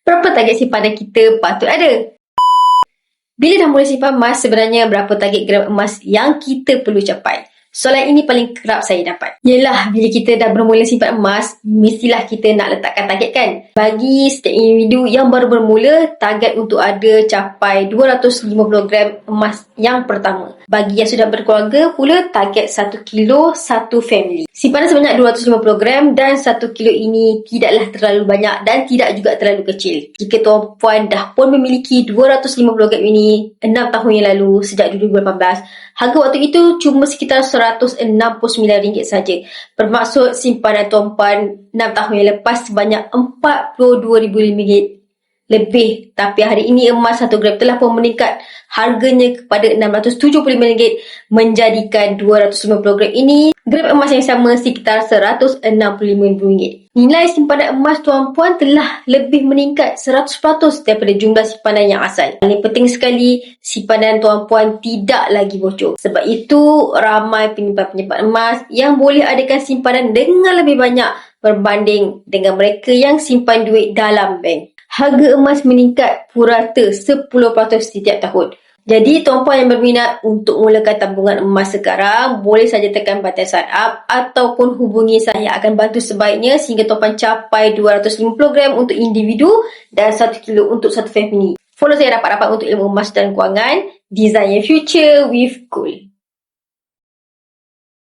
Berapa target simpanan kita patut ada? Bila dah mula simpan emas, sebenarnya berapa target gram emas yang kita perlu capai? Soalan ini paling kerap saya dapat. Yelah, bila kita dah bermula simpan emas, mestilah kita nak letakkan target kan? Bagi setiap individu yang baru bermula, target untuk ada capai 250 gram emas yang pertama. Bagi yang sudah berkeluarga pula, target 1 kilo satu family. Simpanan sebanyak 250 gram dan 1 kilo ini tidaklah terlalu banyak dan tidak juga terlalu kecil. Jika tuan puan dah pun memiliki 250 gram ini 6 tahun yang lalu, sejak 2018, harga waktu itu cuma sekitar RM169 saja. Bermaksud simpanan tuan puan 6 tahun yang lepas sebanyak RM42,000 lebih. Tapi hari ini emas 1 gram telah pun meningkat harganya kepada RM675, menjadikan 250 gram ini gram emas yang sama sekitar RM165. Nilai simpanan emas tuan puan telah lebih meningkat 100% daripada jumlah simpanan yang asal. Yang penting sekali, simpanan tuan puan tidak lagi bocor. Sebab itu, ramai penyimpan-penyimpan emas yang boleh adakan simpanan dengan lebih banyak berbanding dengan mereka yang simpan duit dalam bank. Harga emas meningkat purata 10% setiap tahun. Jadi, tuan-puan yang berminat untuk mulakan tabungan emas sekarang, boleh saja tekan button sign up ataupun hubungi saya. Akan bantu sebaiknya sehingga tuan-puan capai 250 gram untuk individu dan 1 kilo untuk satu family. Follow saya rapat-rapat untuk ilmu emas dan kewangan. Design your future with gold.